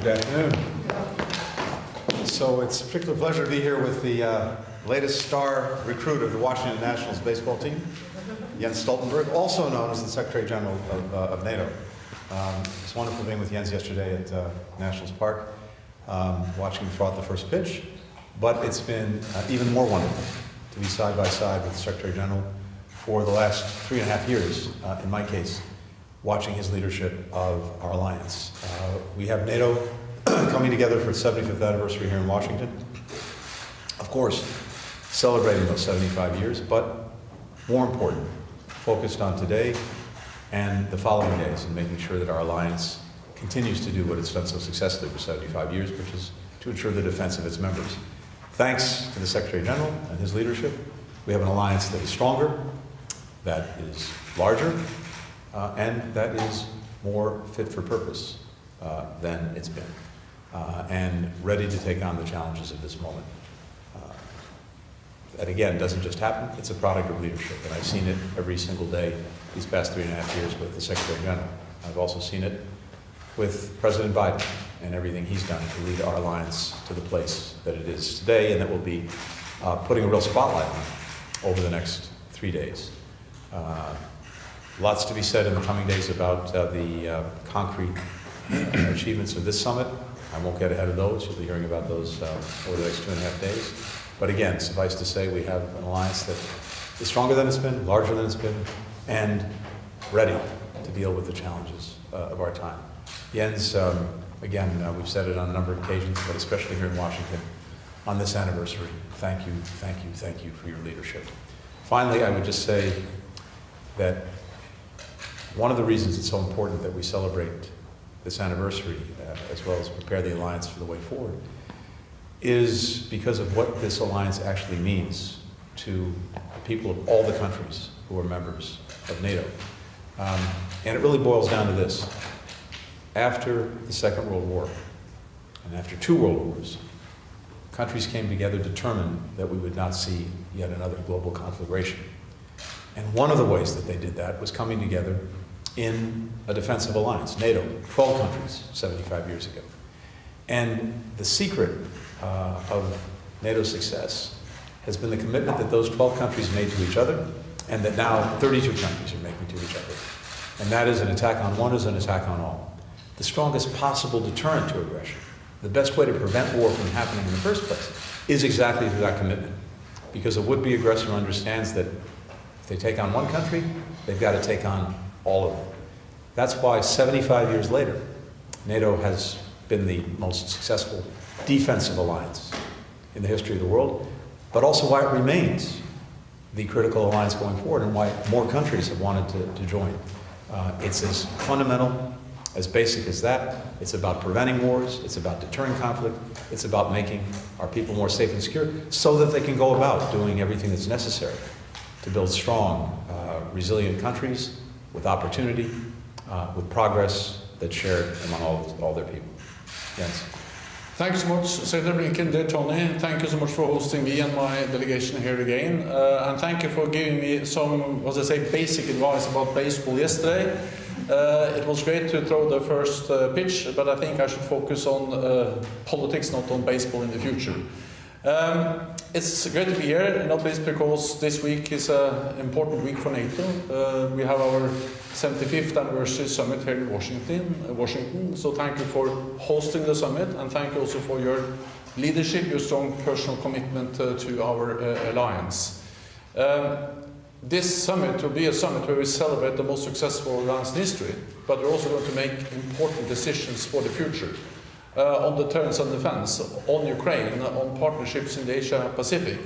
Good afternoon. So it's a particular pleasure to be here with the latest star recruit of the Washington Nationals baseball team, Jens Stoltenberg, also known as the Secretary General of NATO. It's wonderful being with Jens yesterday at Nationals Park, watching him throw out the first pitch. But it's been even more wonderful to be side by side with the Secretary General for the last 3.5 years, in my case, watching his leadership of our alliance. We have NATO coming together for its 75th anniversary here in Washington. Of course, celebrating those 75 years, but more important, focused on today and the following days and making sure that our alliance continues to do what it's done so successfully for 75 years, which is to ensure the defense of its members. Thanks to the Secretary General and his leadership, we have an alliance that is stronger, that is larger, and that is more fit for purpose than it's been, and ready to take on the challenges of this moment. That again doesn't just happen, it's a product of leadership, and I've seen it every single day these past 3.5 years with the Secretary General. I've also seen it with President Biden and everything he's done to lead our alliance to the place that it is today, and that will be putting a real spotlight on it over the next 3 days. Lots to be said in the coming days about the concrete achievements of this summit. I won't get ahead of those. You'll be hearing about those over the next 2.5 days. But again, suffice to say, we have an alliance that is stronger than it's been, larger than it's been, and ready to deal with the challenges of our time. Jens, again, we've said it on a number of occasions, but especially here in Washington, on this anniversary, thank you, thank you, thank you for your leadership. Finally, I would just say that one of the reasons it's so important that we celebrate this anniversary, as well as prepare the alliance for the way forward, is because of what this alliance actually means to the people of all the countries who are members of NATO. And it really boils down to this. After the Second World War, and after 2 world wars, countries came together determined that we would not see yet another global conflagration. And one of the ways that they did that was coming together in a defensive alliance, NATO, 12 countries 75 years ago. And the secret of NATO's success has been the commitment that those 12 countries made to each other, and that now 32 countries are making to each other. And that is an attack on one is an attack on all. The strongest possible deterrent to aggression, the best way to prevent war from happening in the first place, is exactly through that commitment. Because a would-be aggressor understands that if they take on one country, they've got to take on all of them. That's why 75 years later, NATO has been the most successful defensive alliance in the history of the world, but also why it remains the critical alliance going forward and why more countries have wanted to join. It's as fundamental, as basic as that. It's about preventing wars, it's about deterring conflict, it's about making our people more safe and secure so that they can go about doing everything that's necessary to build strong, resilient countries with opportunity, with progress that's shared among all their people. Yes. Thank you so much, Secretary Blinken, dear Tony. Thank you so much for hosting me and my delegation here again. And thank you for giving me some, basic advice about baseball yesterday. It was great to throw the first pitch, but I think I should focus on politics, not on baseball in the future. It's great to be here, not least because this week is an important week for NATO. We have our 75th anniversary summit here in Washington. So thank you for hosting the summit, and thank you also for your leadership, your strong personal commitment to our alliance. This summit will be a summit where we celebrate the most successful alliance in history, but we're also going to make important decisions for the future. On deterrence and defense, on Ukraine, on partnerships in the Asia-Pacific.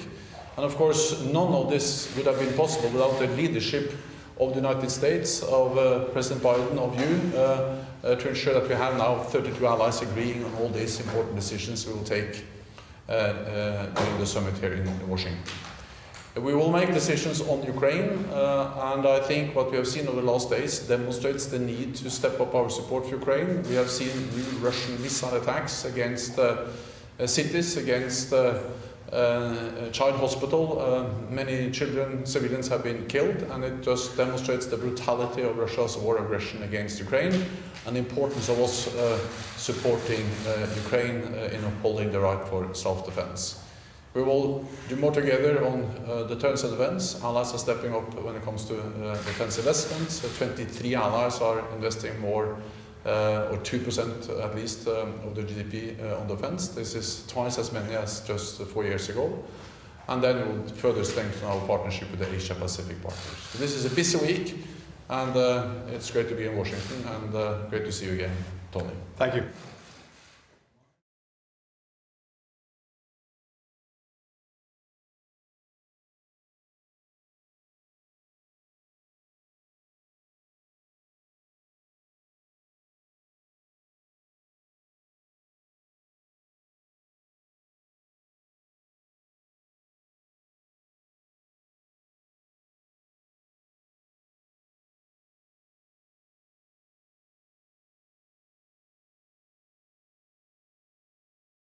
And of course, none of this would have been possible without the leadership of the United States, of President Biden, of you, to ensure that we have now 32 allies agreeing on all these important decisions we will take during the summit here in Washington. We will make decisions on Ukraine, and I think what we have seen over the last days demonstrates the need to step up our support for Ukraine. We have seen new Russian missile attacks against cities, against child hospital. Many children, civilians have been killed, and it just demonstrates the brutality of Russia's war aggression against Ukraine and the importance of us supporting Ukraine in upholding the right for self-defense. We will do more together on deterrence and defense. Allies are stepping up when it comes to defense investments. 23 allies are investing more, or 2% at least, of the GDP on defense. This is twice as many as just 4 years ago. And then we'll further strengthen our partnership with the Asia-Pacific partners. So this is a busy week, and it's great to be in Washington, and great to see you again, Tony. Thank you.